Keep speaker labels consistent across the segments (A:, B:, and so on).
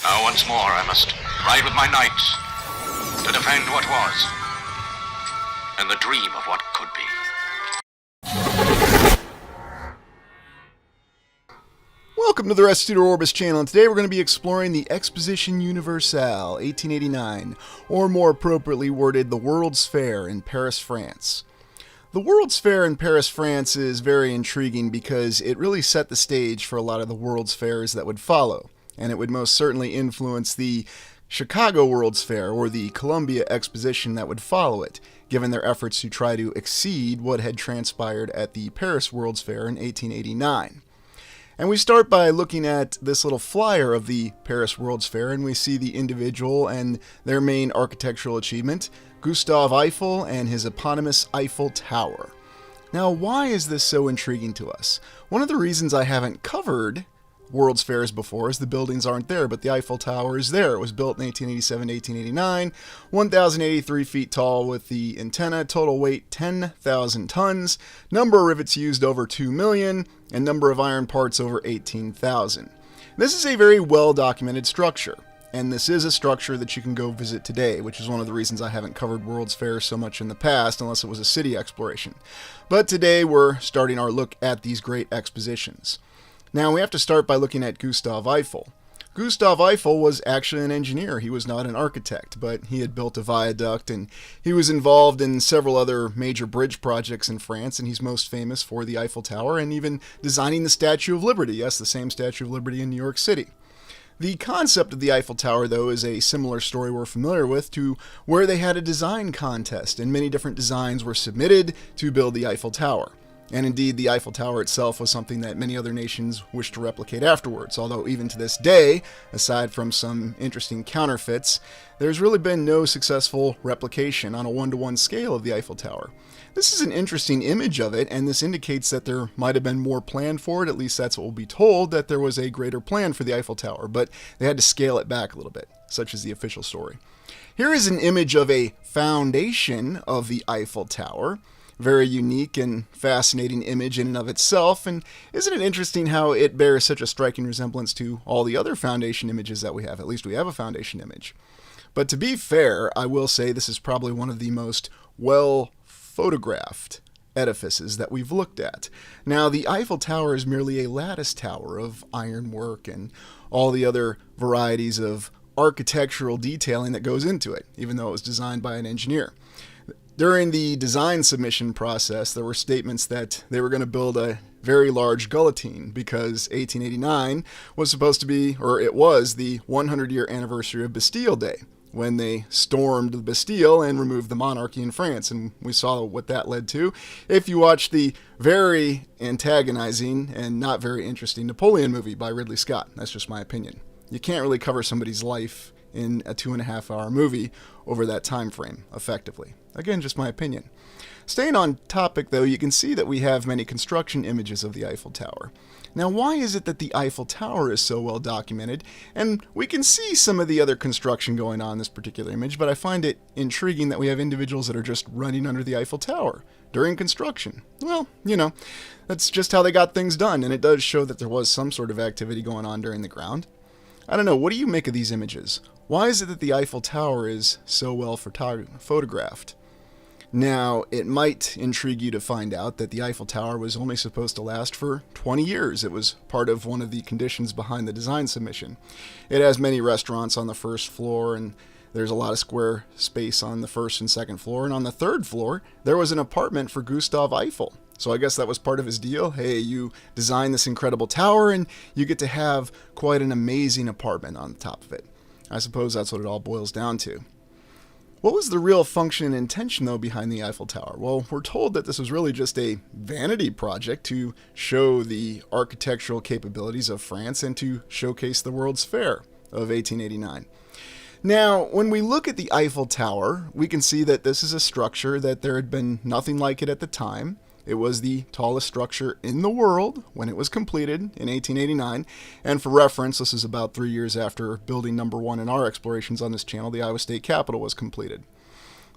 A: Now once more I must ride with my knights to defend what was and the dream of what could be.
B: Welcome to the Restitutor Orbis channel, and today we're going to be exploring the Exposition Universelle-1889, or more appropriately worded, the World's Fair in Paris, France. The World's Fair in Paris, France is very intriguing because it really set the stage for a lot of the World's Fairs that would follow, and it would most certainly influence the Chicago World's Fair or the Columbian Exposition that would follow it, given their efforts to try to exceed what had transpired at the Paris World's Fair in 1889. And we start by looking at this little flyer of the Paris World's Fair, and we see the individual and their main architectural achievement, Gustave Eiffel and his eponymous Eiffel Tower. Now, why is this so intriguing to us? One of the reasons I haven't covered World's Fairs before is the buildings aren't there, but the Eiffel Tower is there. It was built in 1887-1889, 1,083 feet tall with the antenna, total weight 10,000 tons, number of rivets used over 2 million, and number of iron parts over 18,000. This is a very well-documented structure, and this is a structure that you can go visit today, which is one of the reasons I haven't covered World's Fairs so much in the past, unless it was a city exploration. But today we're starting our look at these great expositions. Now, we have to start by looking at Gustave Eiffel. Gustave Eiffel was actually an engineer. He was not an architect, but he had built a viaduct, and he was involved in several other major bridge projects in France, and he's most famous for the Eiffel Tower and even designing the Statue of Liberty. Yes, the same Statue of Liberty in New York City. The concept of the Eiffel Tower, though, is a similar story we're familiar with to where they had a design contest, and many different designs were submitted to build the Eiffel Tower. And indeed, the Eiffel Tower itself was something that many other nations wished to replicate afterwards, although even to this day, aside from some interesting counterfeits, there's really been no successful replication on a one-to-one scale of the Eiffel Tower. This is an interesting image of it, and this indicates that there might have been more planned for it. At least that's what we'll be told, that there was a greater plan for the Eiffel Tower, but they had to scale it back a little bit, such is the official story. Here is an image of a foundation of the Eiffel Tower. Very unique and fascinating image in and of itself, and isn't it interesting how it bears such a striking resemblance to all the other foundation images that we have? At least we have a foundation image. But to be fair, I will say this is probably one of the most well photographed edifices that we've looked at. Now, the Eiffel Tower is merely a lattice tower of ironwork and all the other varieties of architectural detailing that goes into it, even though it was designed by an engineer. During the design submission process, there were statements that they were going to build a very large guillotine because 1889 was supposed to be, or it was, the 100-year anniversary of Bastille Day, when they stormed the Bastille and removed the monarchy in France, and we saw what that led to. If you watch the very antagonizing and not very interesting Napoleon movie by Ridley Scott, that's just my opinion. You can't really cover somebody's life in a 2.5-hour movie over that time frame, effectively. Again, just my opinion. Staying on topic, though, you can see that we have many construction images of the Eiffel Tower. Now, why is it that the Eiffel Tower is so well documented? And we can see some of the other construction going on in this particular image, but I find it intriguing that we have individuals that are just running under the Eiffel Tower during construction. Well, you know, that's just how they got things done, and it does show that there was some sort of activity going on during the ground. I don't know, what do you make of these images? Why is it that the Eiffel Tower is so well photographed? Now, it might intrigue you to find out that the Eiffel Tower was only supposed to last for 20 years. It was part of one of the conditions behind the design submission. It has many restaurants on the first floor, and there's a lot of square space on the first and second floor. And on the third floor, there was an apartment for Gustave Eiffel. So I guess that was part of his deal. Hey, you design this incredible tower, and you get to have quite an amazing apartment on the top of it. I suppose that's what it all boils down to. What was the real function and intention, though, behind the Eiffel Tower? Well, we're told that this was really just a vanity project to show the architectural capabilities of France and to showcase the World's Fair of 1889. Now, when we look at the Eiffel Tower, we can see that this is a structure that there had been nothing like it at the time. It was the tallest structure in the world when it was completed in 1889. And for reference, this is about 3 years after building number one in our explorations on this channel, the Iowa State Capitol, was completed.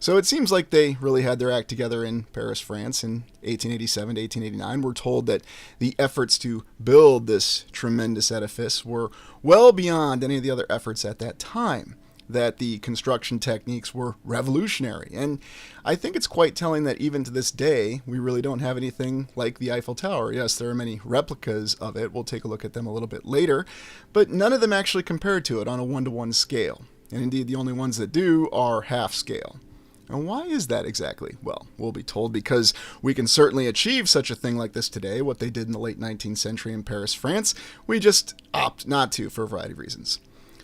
B: So it seems like they really had their act together in Paris, France in 1887 to 1889. We're told that the efforts to build this tremendous edifice were well beyond any of the other efforts at that time, that the construction techniques were revolutionary. And I think it's quite telling that even to this day, we really don't have anything like the Eiffel Tower. Yes, there are many replicas of it. We'll take a look at them a little bit later, but none of them actually compare to it on a one-to-one scale. And indeed, the only ones that do are half scale. And why is that exactly? Well, we'll be told because we can certainly achieve such a thing like this today, what they did in the late 19th century in Paris, France. We just opt not to for a variety of reasons.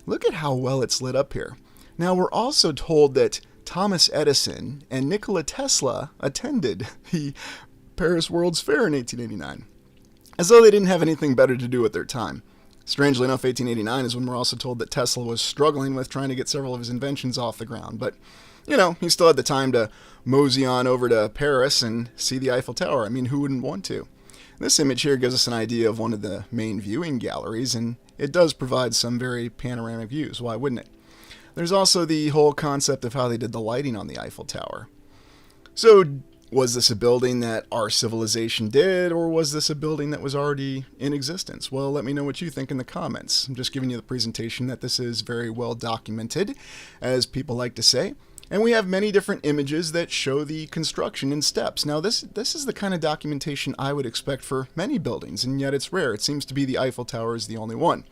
B: Look at how well it's lit up here. Now, we're also told that Thomas Edison and Nikola Tesla attended the Paris World's Fair in 1889, as though they didn't have anything better to do at their time. Strangely enough, 1889 is when we're also told that Tesla was struggling with trying to get several of his inventions off the ground, but he still had the time to mosey on over to Paris and see the Eiffel Tower. I mean, who wouldn't want to? This image here gives us an idea of one of the main viewing galleries, and it does provide some very panoramic views. Why wouldn't it? There's also the whole concept of how they did the lighting on the Eiffel Tower. So, was this a building that our civilization did, or was this a building that was already in existence? Well, let me know what you think in the comments. I'm just giving you the presentation that this is very well documented, as people like to say. And we have many different images that show the construction in steps. Now, this is the kind of documentation I would expect for many buildings, and yet it's rare. It seems to be the Eiffel Tower is the only one.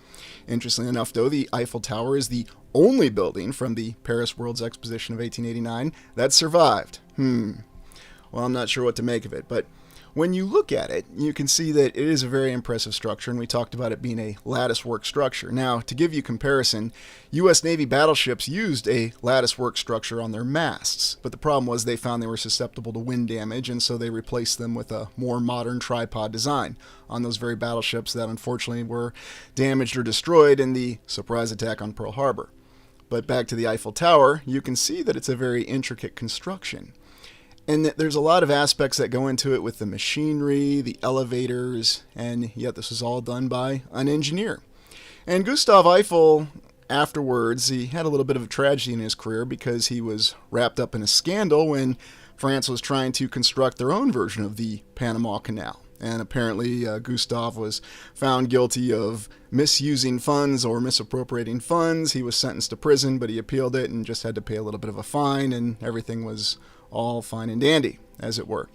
B: Interestingly enough, though, the Eiffel Tower is the only building from the Paris World's Exposition of 1889 that survived. Well, I'm not sure what to make of it, but when you look at it, you can see that it is a very impressive structure, and we talked about it being a lattice-work structure. Now, to give you comparison, U.S. Navy battleships used a lattice-work structure on their masts, but the problem was they found they were susceptible to wind damage, and so they replaced them with a more modern tripod design on those very battleships that unfortunately were damaged or destroyed in the surprise attack on Pearl Harbor. But back to the Eiffel Tower, you can see that it's a very intricate construction. And there's a lot of aspects that go into it with the machinery, the elevators, and yet this was all done by an engineer. And Gustave Eiffel, afterwards, he had a little bit of a tragedy in his career because he was wrapped up in a scandal when France was trying to construct their own version of the Panama Canal. And apparently Gustave was found guilty of misusing funds or misappropriating funds. He was sentenced to prison, but he appealed it and just had to pay a little bit of a fine, and everything was all fine and dandy, as it were.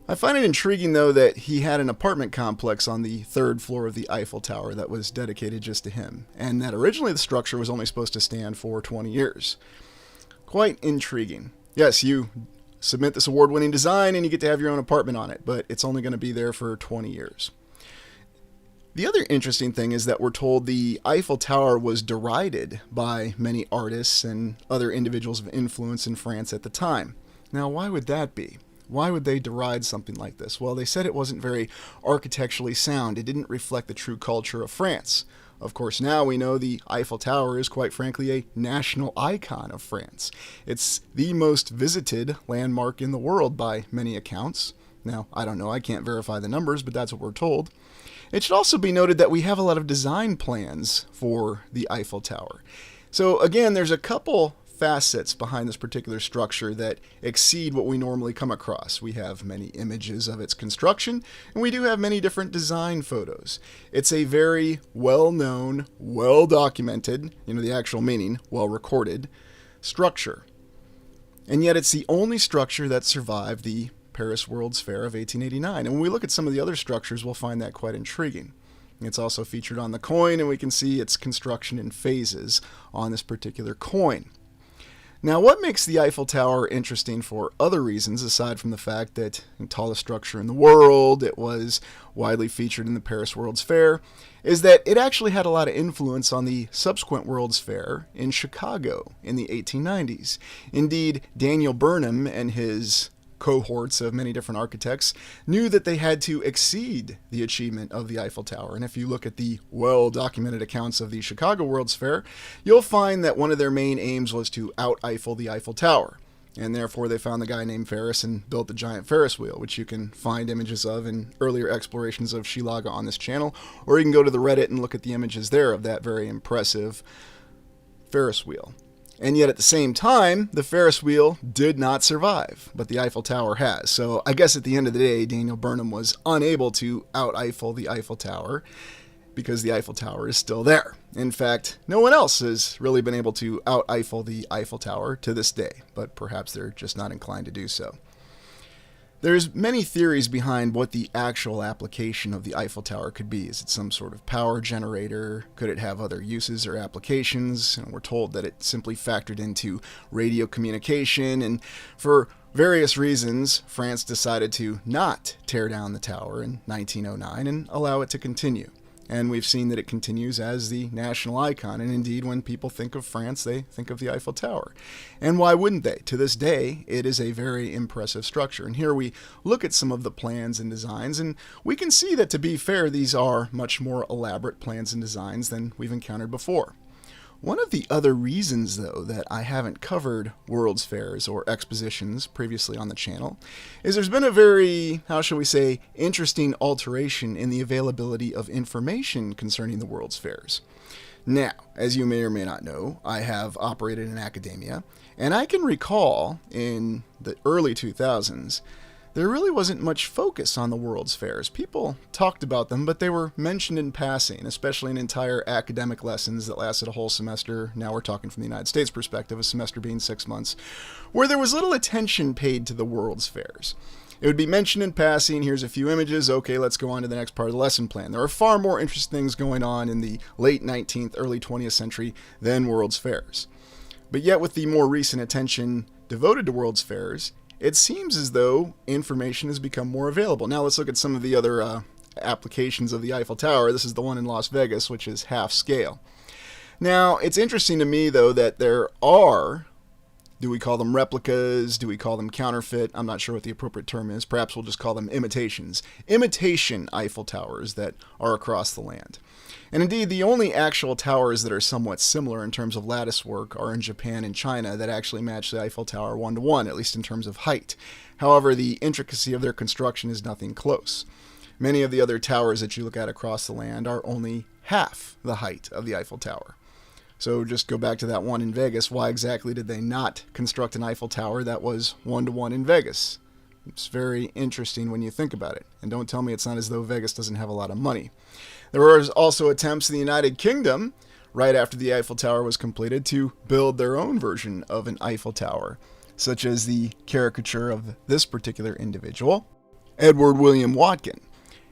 B: I find it intriguing, though, that he had an apartment complex on the third floor of the Eiffel Tower that was dedicated just to him, and that originally the structure was only supposed to stand for 20 years. Quite intriguing. Yes, you submit this award-winning design and you get to have your own apartment on it, but it's only going to be there for 20 years. The other interesting thing is that we're told the Eiffel Tower was derided by many artists and other individuals of influence in France at the time. Now, why would that be? Why would they deride something like this? Well, they said it wasn't very architecturally sound. It didn't reflect the true culture of France. Of course, now we know the Eiffel Tower is quite frankly a national icon of France. It's the most visited landmark in the world by many accounts. Now, I don't know, I can't verify the numbers, but that's what we're told. It should also be noted that we have a lot of design plans for the Eiffel Tower. So again, there's a couple facets behind this particular structure that exceed what we normally come across. We have many images of its construction, and we do have many different design photos. It's a very well-known, well-documented, the actual meaning, well-recorded, structure. And yet it's the only structure that survived the Paris World's Fair of 1889. And when we look at some of the other structures, we'll find that quite intriguing. It's also featured on the coin, and we can see its construction in phases on this particular coin. Now, what makes the Eiffel Tower interesting for other reasons, aside from the fact that the tallest structure in the world, it was widely featured in the Paris World's Fair, is that it actually had a lot of influence on the subsequent World's Fair in Chicago in the 1890s. Indeed, Daniel Burnham and his cohorts of many different architects knew that they had to exceed the achievement of the Eiffel Tower. And if you look at the well-documented accounts of the Chicago World's Fair, you'll find that one of their main aims was to out-Eiffel the Eiffel Tower. And therefore they found the guy named Ferris and built the giant Ferris wheel, which you can find images of in earlier explorations of Xilaga on this channel, or you can go to the Reddit and look at the images there of that very impressive Ferris wheel. And yet at the same time, the Ferris wheel did not survive, but the Eiffel Tower has. So I guess at the end of the day, Daniel Burnham was unable to out-Eiffel the Eiffel Tower because the Eiffel Tower is still there. In fact, no one else has really been able to out-Eiffel the Eiffel Tower to this day, but perhaps they're just not inclined to do so. There's many theories behind what the actual application of the Eiffel Tower could be. Is it some sort of power generator? Could it have other uses or applications? And we're told that it simply factored into radio communication, and for various reasons, France decided to not tear down the tower in 1909 and allow it to continue. And we've seen that it continues as the national icon. And indeed, when people think of France, they think of the Eiffel Tower. And why wouldn't they? To this day, it is a very impressive structure. And here we look at some of the plans and designs, and we can see that, to be fair, these are much more elaborate plans and designs than we've encountered before. One of the other reasons, though, that I haven't covered World's Fairs or expositions previously on the channel is there's been a very, how shall we say, interesting alteration in the availability of information concerning the World's Fairs. Now, as you may or may not know, I have operated in academia, and I can recall in the early 2000s, there really wasn't much focus on the World's Fairs. People talked about them, but they were mentioned in passing, especially in entire academic lessons that lasted a whole semester. Now we're talking from the United States perspective, a semester being 6 months, where there was little attention paid to the World's Fairs. It would be mentioned in passing, here's a few images, okay, let's go on to the next part of the lesson plan. There are far more interesting things going on in the late 19th, early 20th century than World's Fairs. But yet with the more recent attention devoted to World's Fairs, it seems as though information has become more available. Now let's look at some of the other applications of the Eiffel Tower. This is the one in Las Vegas, which is half scale. Now, it's interesting to me, though, that there are, do we call them replicas? Do we call them counterfeit? I'm not sure what the appropriate term is. Perhaps we'll just call them imitations. Imitation Eiffel Towers that are across the land. And indeed, the only actual towers that are somewhat similar in terms of lattice work are in Japan and China that actually match the Eiffel Tower 1-to-1, at least in terms of height. However, the intricacy of their construction is nothing close. Many of the other towers that you look at across the land are only half the height of the Eiffel Tower. So just go back to that one in Vegas. Why exactly did they not construct an Eiffel Tower that was 1-to-1 in Vegas? It's very interesting when you think about it. And don't tell me it's not as though Vegas doesn't have a lot of money. There were also attempts in the United Kingdom, right after the Eiffel Tower was completed, to build their own version of an Eiffel Tower, such as the caricature of this particular individual, Edward William Watkin.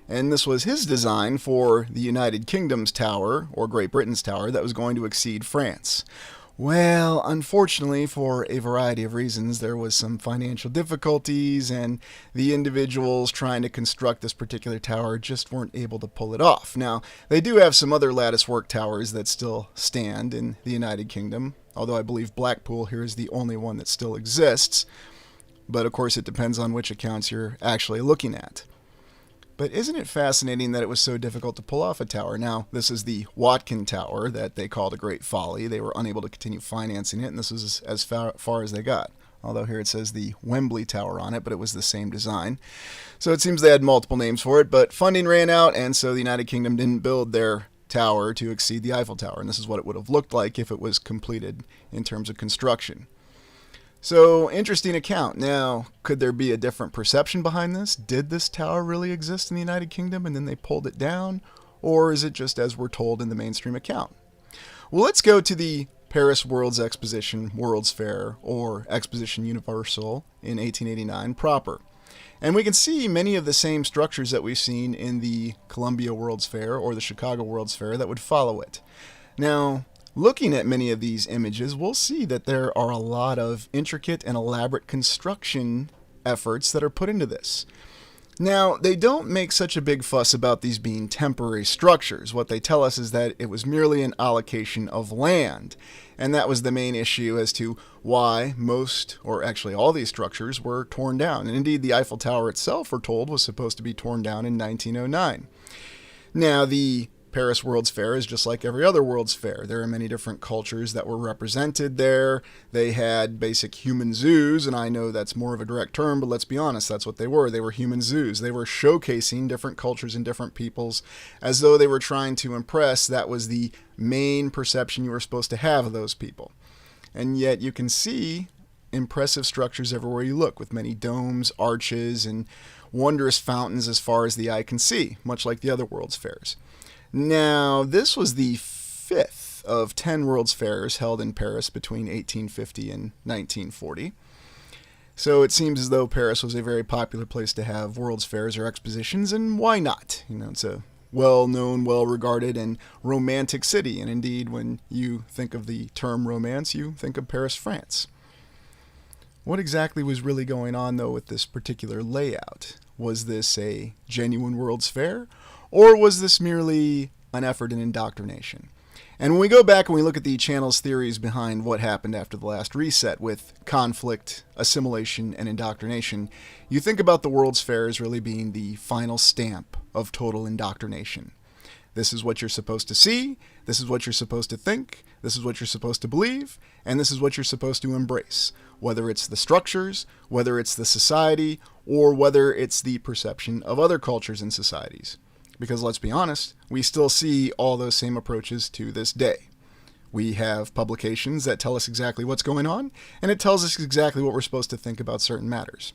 B: And this was his design for the United Kingdom's tower, or Great Britain's tower, that was going to exceed France. Well, unfortunately, for a variety of reasons, there was some financial difficulties, and the individuals trying to construct this particular tower just weren't able to pull it off. Now, they do have some other latticework towers that still stand in the United Kingdom, although I believe Blackpool here is the only one that still exists. But of course, it depends on which accounts you're actually looking at. But isn't it fascinating that it was so difficult to pull off a tower? Now, this is the Watkin Tower that they called a great folly. They were unable to continue financing it, and this was as far as they got. Although here it says the Wembley Tower on it, but it was the same design. So it seems they had multiple names for it, but funding ran out, and so the United Kingdom didn't build their tower to exceed the Eiffel Tower. And this is what it would have looked like if it was completed in terms of construction. So, interesting account. Now, could there be a different perception behind this? Did this tower really exist in the United Kingdom and then they pulled it down? Or is it just as we're told in the mainstream account? Well, let's go to the Paris World's Exposition, World's Fair, or Exposition Universelle in 1889 proper. And we can see many of the same structures that we've seen in the Columbia World's Fair or the Chicago World's Fair that would follow it. Now, looking at many of these images, we'll see that there are a lot of intricate and elaborate construction efforts that are put into this. Now, they don't make such a big fuss about these being temporary structures. What they tell us is that it was merely an allocation of land. And that was the main issue as to why most, or actually all these structures were torn down. And indeed, the Eiffel Tower itself, we're told, was supposed to be torn down in 1909. Now, the Paris World's Fair is just like every other World's Fair. There are many different cultures that were represented there. They had basic human zoos, and I know that's more of a direct term, but let's be honest, that's what they were. They were human zoos. They were showcasing different cultures and different peoples as though they were trying to impress. That was the main perception you were supposed to have of those people. And yet you can see impressive structures everywhere you look, with many domes, arches, and wondrous fountains as far as the eye can see, much like the other World's Fairs. Now, this was the fifth of 10 World's Fairs held in Paris between 1850 and 1940. So it seems as though Paris was a very popular place to have World's Fairs or expositions, and why not? It's a well-known, well-regarded, and romantic city, and indeed, when you think of the term romance, you think of Paris, France. What exactly was really going on, though, with this particular layout? Was this a genuine World's Fair, or was this merely an effort in indoctrination? And when we go back and we look at the channel's theories behind what happened after the last reset with conflict, assimilation, and indoctrination, you think about the World's Fair as really being the final stamp of total indoctrination. This is what you're supposed to see, this is what you're supposed to think, this is what you're supposed to believe, and this is what you're supposed to embrace, whether it's the structures, whether it's the society, or whether it's the perception of other cultures and societies. Because let's be honest, we still see all those same approaches to this day. We have publications that tell us exactly what's going on, and it tells us exactly what we're supposed to think about certain matters.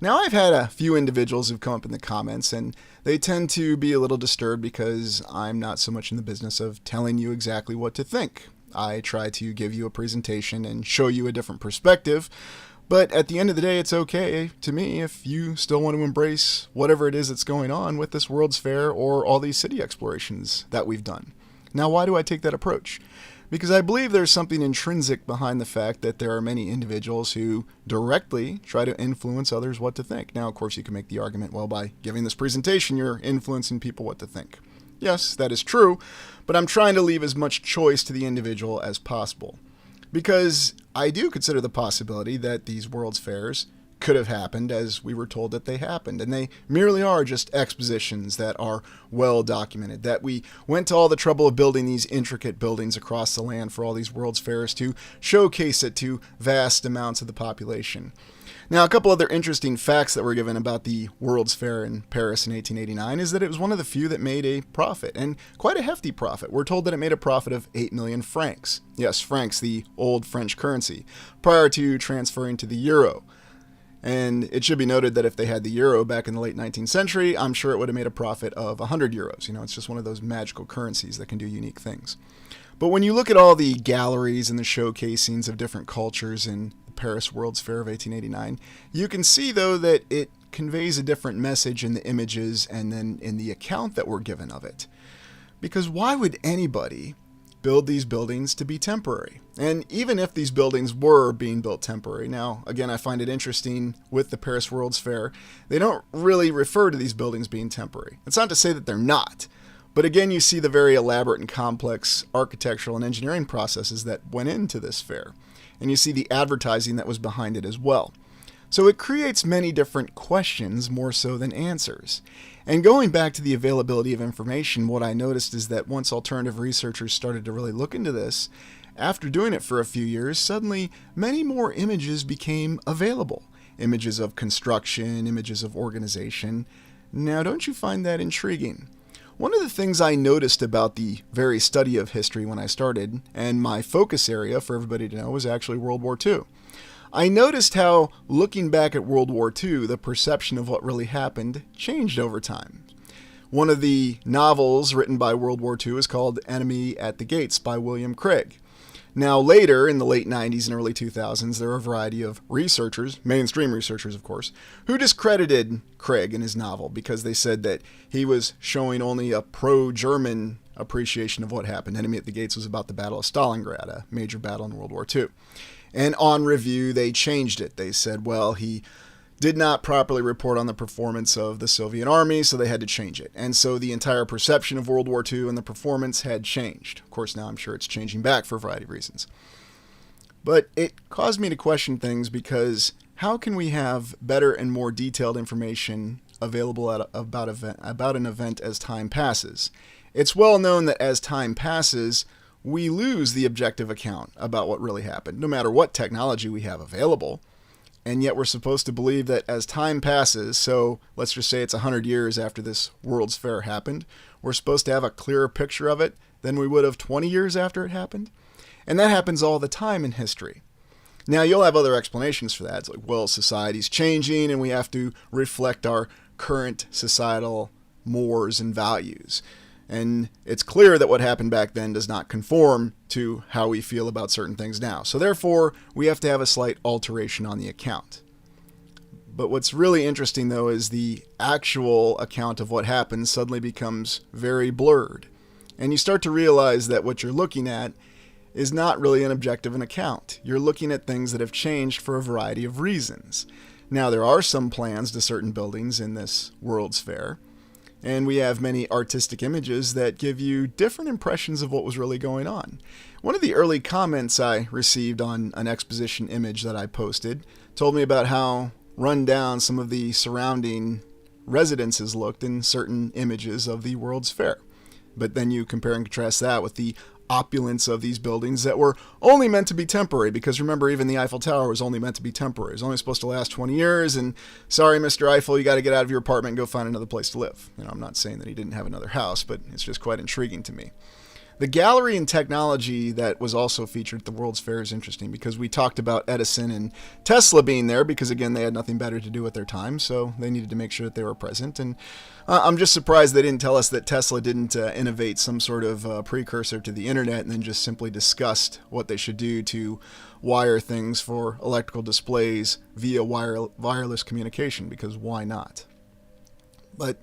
B: Now, I've had a few individuals who've come up in the comments, and they tend to be a little disturbed because I'm not so much in the business of telling you exactly what to think. I try to give you a presentation and show you a different perspective, but at the end of the day, it's okay to me if you still want to embrace whatever it is that's going on with this World's Fair or all these city explorations that we've done. Now, why do I take that approach? Because I believe there's something intrinsic behind the fact that there are many individuals who directly try to influence others what to think. Now, of course, you can make the argument, well, by giving this presentation, you're influencing people what to think. Yes, that is true, but I'm trying to leave as much choice to the individual as possible. Because I do consider the possibility that these World's Fairs could have happened as we were told that they happened, and they merely are just expositions that are well documented, that we went to all the trouble of building these intricate buildings across the land for all these World's Fairs to showcase it to vast amounts of the population. Now, a couple other interesting facts that were given about the World's Fair in Paris in 1889 is that it was one of the few that made a profit, and quite a hefty profit. We're told that it made a profit of 8 million francs. Yes, francs, the old French currency, prior to transferring to the euro. And it should be noted that if they had the euro back in the late 19th century, I'm sure it would have made a profit of 100 euros. It's just one of those magical currencies that can do unique things. But when you look at all the galleries and the showcasings of different cultures in the Paris World's Fair of 1889, you can see, though, that it conveys a different message in the images and then in the account that we're given of it. Because why would anybody build these buildings to be temporary? And even if these buildings were being built temporary, now, again, I find it interesting with the Paris World's Fair, they don't really refer to these buildings being temporary. It's not to say that they're not, but again, you see the very elaborate and complex architectural and engineering processes that went into this fair, and you see the advertising that was behind it as well. So it creates many different questions more so than answers. And going back to the availability of information, what I noticed is that once alternative researchers started to really look into this, after doing it for a few years, suddenly many more images became available. Images of construction, images of organization. Now, don't you find that intriguing? One of the things I noticed about the very study of history when I started, and my focus area for everybody to know, was actually World War II. I noticed how, looking back at World War II, the perception of what really happened changed over time. One of the novels written by World War II is called Enemy at the Gates by William Craig. Now, later, in the late 90s and early 2000s, there were a variety of researchers, mainstream researchers, of course, who discredited Craig in his novel because they said that he was showing only a pro-German appreciation of what happened. Enemy at the Gates was about the Battle of Stalingrad, a major battle in World War II. And on review, they changed it. They said, well, he did not properly report on the performance of the Soviet army, so they had to change it. And so the entire perception of World War II and the performance had changed. Of course, now I'm sure it's changing back for a variety of reasons. But it caused me to question things because how can we have better and more detailed information available about an event as time passes? It's well known that as time passes, we lose the objective account about what really happened, no matter what technology we have available. And yet we're supposed to believe that as time passes, so let's just say it's 100 years after this World's Fair happened, we're supposed to have a clearer picture of it than we would have 20 years after it happened. And that happens all the time in history. Now, you'll have other explanations for that. It's like, well, society's changing and we have to reflect our current societal mores and values. And it's clear that what happened back then does not conform to how we feel about certain things now. So therefore, we have to have a slight alteration on the account. But what's really interesting, though, is the actual account of what happened suddenly becomes very blurred. And you start to realize that what you're looking at is not really an objective account. You're looking at things that have changed for a variety of reasons. Now, there are some plans to certain buildings in this World's Fair, and we have many artistic images that give you different impressions of what was really going on. One of the early comments I received on an exposition image that I posted told me about how run down some of the surrounding residences looked in certain images of the World's Fair. But then you compare and contrast that with the opulence of these buildings that were only meant to be temporary, because remember, even the Eiffel Tower was only meant to be temporary. It was only supposed to last 20 years, and sorry, Mr. Eiffel, you got to get out of your apartment and go find another place to live. I'm not saying that he didn't have another house, but it's just quite intriguing to me. The gallery and technology that was also featured at the World's Fair is interesting, because we talked about Edison and Tesla being there because, again, they had nothing better to do with their time, so they needed to make sure that they were present. And I'm just surprised they didn't tell us that Tesla didn't innovate some sort of precursor to the internet and then just simply discussed what they should do to wire things for electrical displays via wireless communication, because why not? But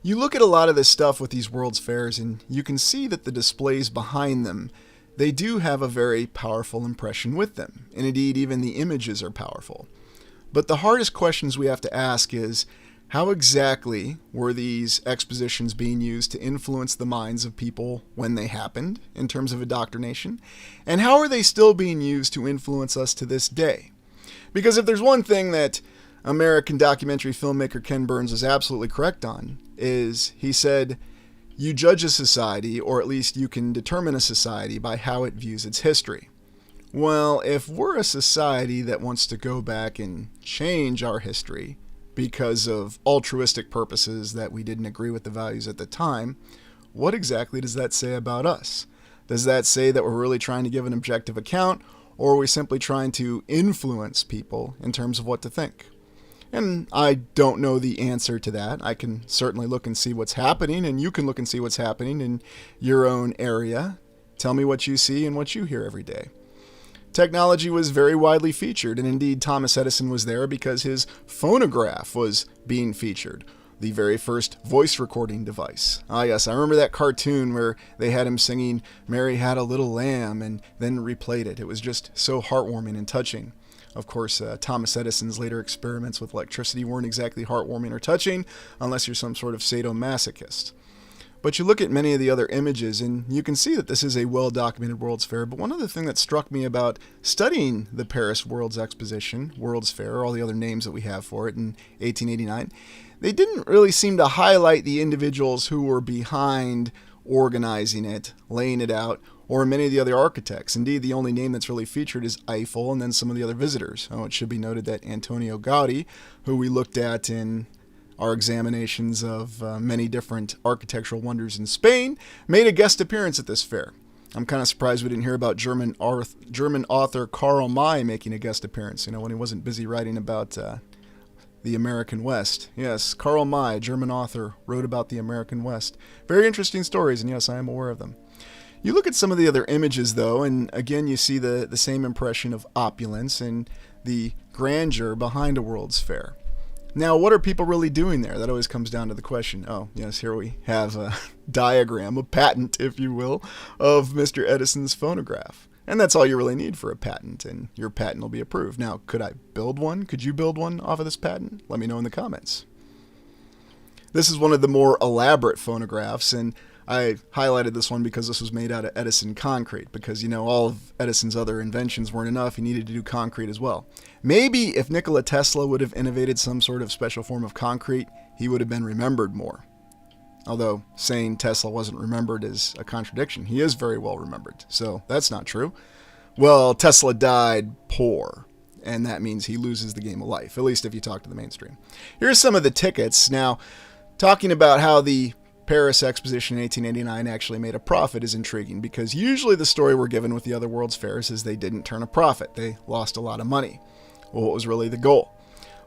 B: you look at a lot of this stuff with these World's Fairs, and you can see that the displays behind them, they do have a very powerful impression with them. And indeed, even the images are powerful. But the hardest questions we have to ask is, how exactly were these expositions being used to influence the minds of people when they happened, in terms of indoctrination? And how are they still being used to influence us to this day? Because if there's one thing that American documentary filmmaker Ken Burns is absolutely correct on, is he said, you judge a society, or at least you can determine a society by how it views its history. Well, if we're a society that wants to go back and change our history because of altruistic purposes that we didn't agree with the values at the time, what exactly does that say about us? Does that say that we're really trying to give an objective account, or are we simply trying to influence people in terms of what to think? And I don't know the answer to that. I can certainly look and see what's happening, and you can look and see what's happening in your own area. Tell me what you see and what you hear every day. Technology was very widely featured, and indeed Thomas Edison was there because his phonograph was being featured, the very first voice recording device. Ah yes, I remember that cartoon where they had him singing "Mary Had a Little Lamb" and then replayed it. It was just so heartwarming and touching. Of course, Thomas Edison's later experiments with electricity weren't exactly heartwarming or touching, unless you're some sort of sadomasochist. But you look at many of the other images, and you can see that this is a well-documented World's Fair. But one other thing that struck me about studying the Paris World's Exposition, World's Fair, all the other names that we have for it in 1889, they didn't really seem to highlight the individuals who were behind organizing it, laying it out, or many of the other architects. Indeed, the only name that's really featured is Eiffel and then some of the other visitors. Oh, it should be noted that Antonio Gaudi, who we looked at in our examinations of many different architectural wonders in Spain, made a guest appearance at this fair. I'm kind of surprised we didn't hear about German author Karl May making a guest appearance, when he wasn't busy writing about the American West. Yes, Karl May, German author, wrote about the American West. Very interesting stories, and yes, I am aware of them. You look at some of the other images, though, and again you see the same impression of opulence and the grandeur behind a World's Fair. Now, what are people really doing there? That always comes down to the question. Oh, yes, here we have a diagram, a patent, if you will, of Mr. Edison's phonograph. And that's all you really need for a patent, and your patent will be approved. Now, could I build one? Could you build one off of this patent? Let me know in the comments. This is one of the more elaborate phonographs, and I highlighted this one because this was made out of Edison concrete, because, all of Edison's other inventions weren't enough. He needed to do concrete as well. Maybe if Nikola Tesla would have innovated some sort of special form of concrete, he would have been remembered more. Although saying Tesla wasn't remembered is a contradiction. He is very well remembered, so that's not true. Well, Tesla died poor, and that means he loses the game of life, at least if you talk to the mainstream. Here's some of the tickets. Now, talking about how the Paris Exposition 1889 actually made a profit is intriguing, because usually the story we're given with the other World's Fairs is they didn't turn a profit. They lost a lot of money. Well, what was really the goal?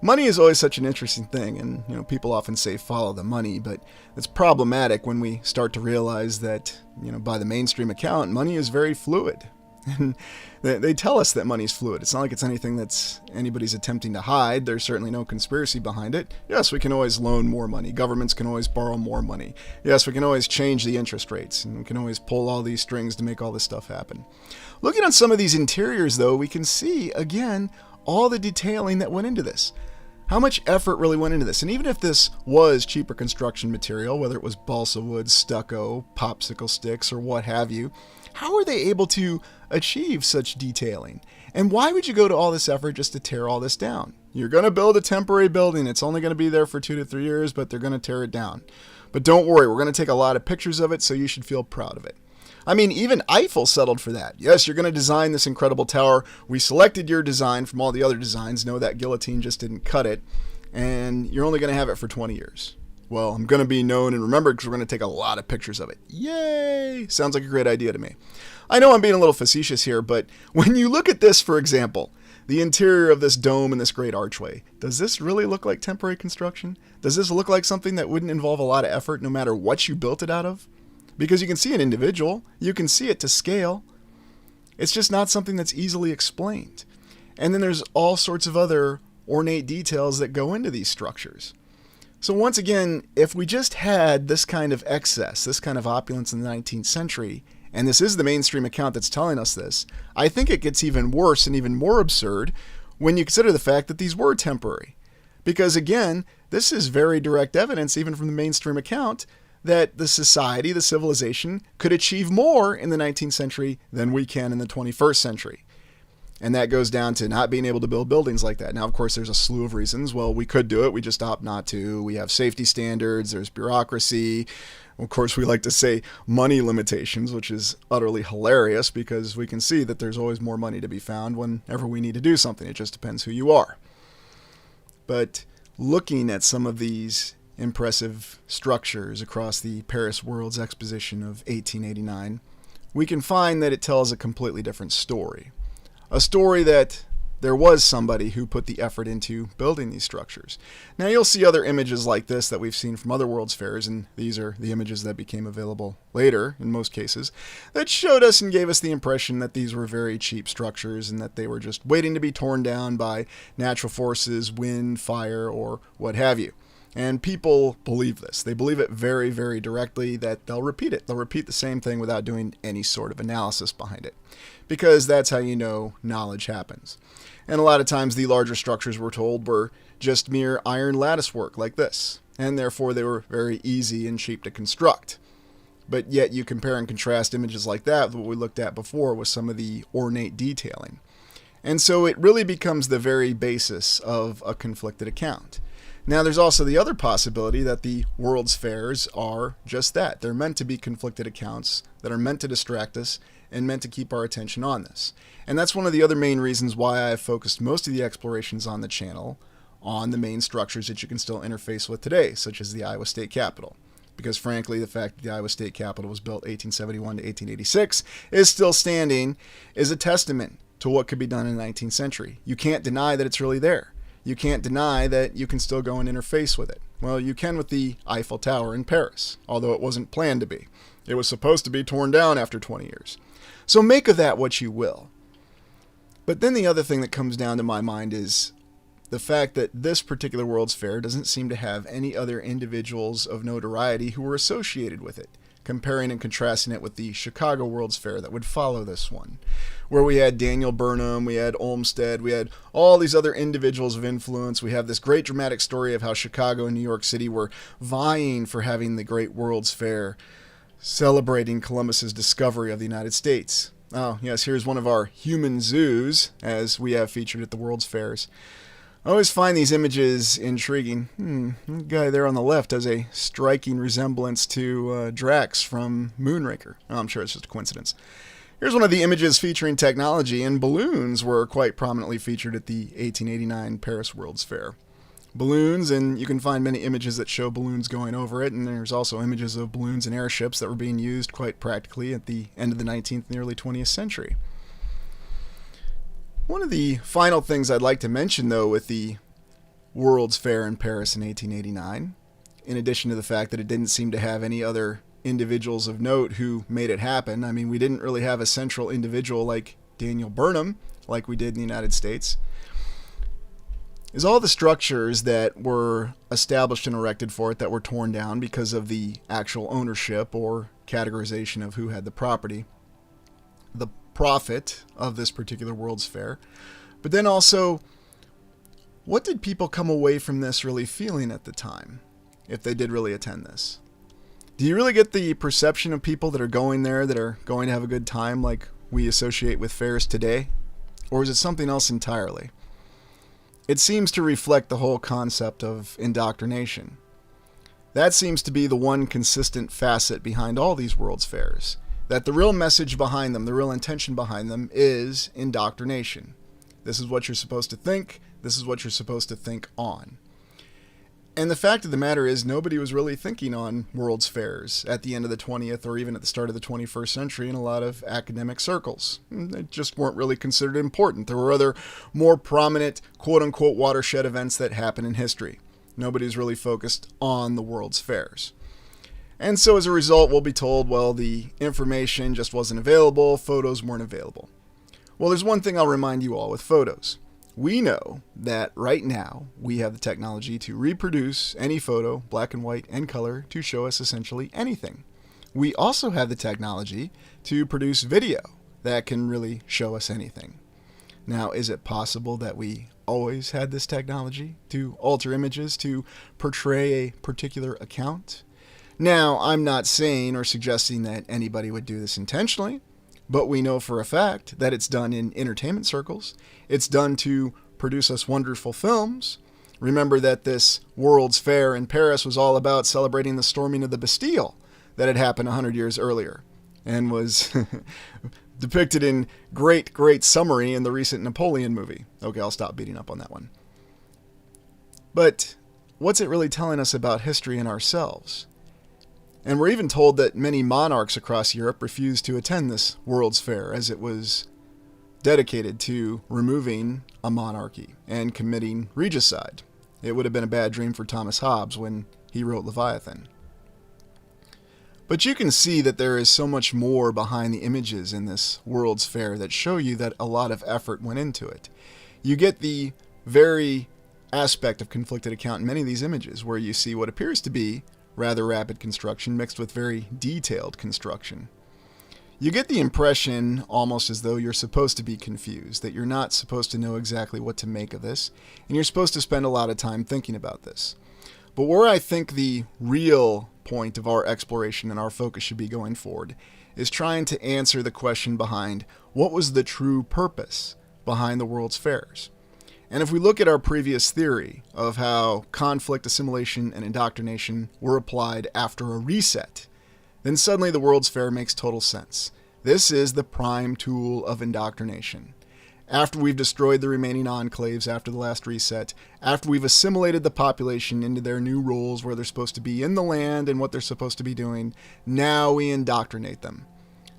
B: Money is always such an interesting thing, and people often say follow the money, but it's problematic when we start to realize that, by the mainstream account, money is very fluid. And they tell us that money is fluid. It's not like it's anything that's anybody's attempting to hide. There's certainly no conspiracy behind it. Yes, we can always loan more money. Governments can always borrow more money. Yes, we can always change the interest rates, and we can always pull all these strings to make all this stuff happen. Looking at some of these interiors, though, we can see, again, all the detailing that went into this. How much effort really went into this? And even if this was cheaper construction material, whether it was balsa wood, stucco, popsicle sticks, or what have you, how are they able to achieve such detailing? And why would you go to all this effort just to tear all this down? You're going to build a temporary building. It's only going to be there for 2 to 3 years, but they're going to tear it down. But don't worry, we're going to take a lot of pictures of it, so you should feel proud of it. I mean, even Eiffel settled for that. Yes, you're going to design this incredible tower. We selected your design from all the other designs. No, that guillotine just didn't cut it. And you're only going to have it for 20 years. Well, I'm going to be known and remembered because we're going to take a lot of pictures of it. Yay! Sounds like a great idea to me. I know I'm being a little facetious here, but when you look at this, for example, the interior of this dome and this great archway, does this really look like temporary construction? Does this look like something that wouldn't involve a lot of effort no matter what you built it out of? Because you can see an individual, you can see it to scale. It's just not something that's easily explained. And then there's all sorts of other ornate details that go into these structures. So once again, if we just had this kind of excess, this kind of opulence in the 19th century, and this is the mainstream account that's telling us this, I think it gets even worse and even more absurd when you consider the fact that these were temporary. Because again, this is very direct evidence, even from the mainstream account, that the society, the civilization, could achieve more in the 19th century than we can in the 21st century. And that goes down to not being able to build buildings like that. Now, of course, there's a slew of reasons. Well, we could do it. We just opt not to. We have safety standards. There's bureaucracy. Of course, we like to say money limitations, which is utterly hilarious because we can see that there's always more money to be found whenever we need to do something. It just depends who you are. But looking at some of these impressive structures across the Paris World's Exposition of 1889, we can find that it tells a completely different story. A story that there was somebody who put the effort into building these structures. Now you'll see other images like this that we've seen from other World's Fairs, and these are the images that became available later, in most cases, that showed us and gave us the impression that these were very cheap structures and that they were just waiting to be torn down by natural forces, wind, fire, or what have you. And people believe this. They believe it very, very directly that they'll repeat it. They'll repeat the same thing without doing any sort of analysis behind it. Because that's how you know knowledge happens. And a lot of times the larger structures, we're told, were just mere iron lattice work like this. And therefore they were very easy and cheap to construct. But yet you compare and contrast images like that with what we looked at before with some of the ornate detailing. And so it really becomes the very basis of a conflicted account. Now, there's also the other possibility that the World's Fairs are just that. They're meant to be conflicted accounts that are meant to distract us and meant to keep our attention on this. And that's one of the other main reasons why I've focused most of the explorations on the channel on the main structures that you can still interface with today, such as the Iowa State Capitol. Because frankly, the fact that the Iowa State Capitol was built 1871 to 1886 is still standing is a testament to what could be done in the 19th century. You can't deny that it's really there. You can't deny that you can still go and interface with it. Well, you can with the Eiffel Tower in Paris, although it wasn't planned to be. It was supposed to be torn down after 20 years. So make of that what you will. But then the other thing that comes down to my mind is the fact that this particular World's Fair doesn't seem to have any other individuals of notoriety who were associated with it, comparing and contrasting it with the Chicago World's Fair that would follow this one, where we had Daniel Burnham, we had Olmsted, we had all these other individuals of influence. We have this great dramatic story of how Chicago and New York City were vying for having the great World's Fair, celebrating Columbus's discovery of the United States. Oh, yes, here's one of our human zoos, as we have featured at the World's Fairs. I always find these images intriguing. The guy there on the left has a striking resemblance to Drax from Moonraker. Oh, I'm sure it's just a coincidence. Here's one of the images featuring technology, and balloons were quite prominently featured at the 1889 Paris World's Fair. balloons, and you can find many images that show balloons going over it, and there's also images of balloons and airships that were being used quite practically at the end of the 19th and the early 20th century. One of the final things I'd like to mention, though, with the World's Fair in Paris in 1889, in addition to the fact that it didn't seem to have any other individuals of note who made it happen. I mean, we didn't really have a central individual like Daniel Burnham, like we did in the United States, is all the structures that were established and erected for it that were torn down because of the actual ownership or categorization of who had the property, the profit of this particular World's Fair. But then also, what did people come away from this really feeling at the time, if they did really attend this? Do you really get the perception of people that are going there that are going to have a good time like we associate with fairs today? Or is it something else entirely? It seems to reflect the whole concept of indoctrination. That seems to be the one consistent facet behind all these World's Fairs, that the real message behind them, the real intention behind them, is indoctrination. This is what you're supposed to think. This is what you're supposed to think on. And the fact of the matter is, nobody was really thinking on World's Fairs at the end of the 20th or even at the start of the 21st century in a lot of academic circles. They just weren't really considered important. There were other more prominent quote-unquote watershed events that happened in history. Nobody's really focused on the World's Fairs. And so as a result, we'll be told, well, the information just wasn't available, photos weren't available. Well, there's one thing I'll remind you all with photos. We know that right now we have the technology to reproduce any photo, black and white and color, to show us essentially anything. We also have the technology to produce video that can really show us anything. Now, is it possible that we always had this technology to alter images to portray a particular account? Now, I'm not saying or suggesting that anybody would do this intentionally, but we know for a fact that it's done in entertainment circles. It's done to produce us wonderful films. Remember that this World's Fair in Paris was all about celebrating the storming of the Bastille that had happened 100 years earlier and was depicted in great summary in the recent Napoleon movie. Okay, I'll stop beating up on that one. But what's it really telling us about history and ourselves? And we're even told that many monarchs across Europe refused to attend this World's Fair as it was dedicated to removing a monarchy and committing regicide. It would have been a bad dream for Thomas Hobbes when he wrote Leviathan. But you can see that there is so much more behind the images in this World's Fair that show you that a lot of effort went into it. You get the very aspect of conflicted account in many of these images where you see what appears to be rather rapid construction mixed with very detailed construction. You get the impression almost as though you're supposed to be confused, that you're not supposed to know exactly what to make of this, and you're supposed to spend a lot of time thinking about this. But where I think the real point of our exploration and our focus should be going forward is trying to answer the question behind what was the true purpose behind the World's Fairs. And if we look at our previous theory of how conflict, assimilation, and indoctrination were applied after a reset, then suddenly the World's Fair makes total sense. This is the prime tool of indoctrination. After we've destroyed the remaining enclaves after the last reset, after we've assimilated the population into their new roles where they're supposed to be in the land and what they're supposed to be doing, now we indoctrinate them.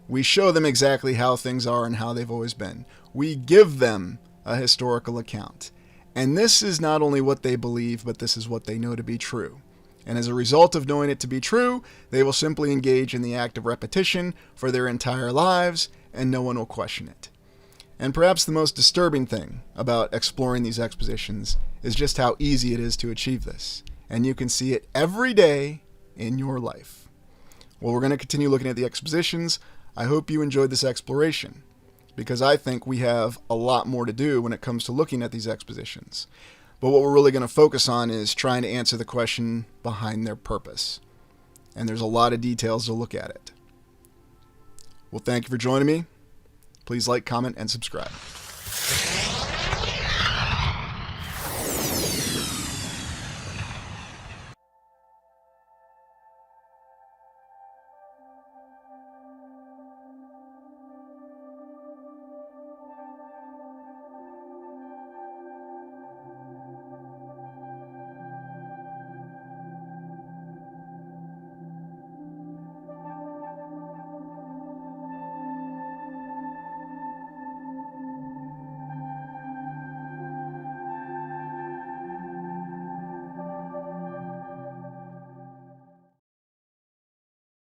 B: We show them exactly how things are and how they've always been. We give them a historical account. And this is not only what they believe, but this is what they know to be true. And as a result of knowing it to be true, they will simply engage in the act of repetition for their entire lives, and no one will question it. And perhaps the most disturbing thing about exploring these expositions is just how easy it is to achieve this. And you can see it every day in your life. Well, we're going to continue looking at the expositions. I hope you enjoyed this exploration, because I think we have a lot more to do when it comes to looking at these expositions. But what we're really going to focus on is trying to answer the question behind their purpose. And there's a lot of details to look at it. Well, thank you for joining me. Please like, comment, and subscribe.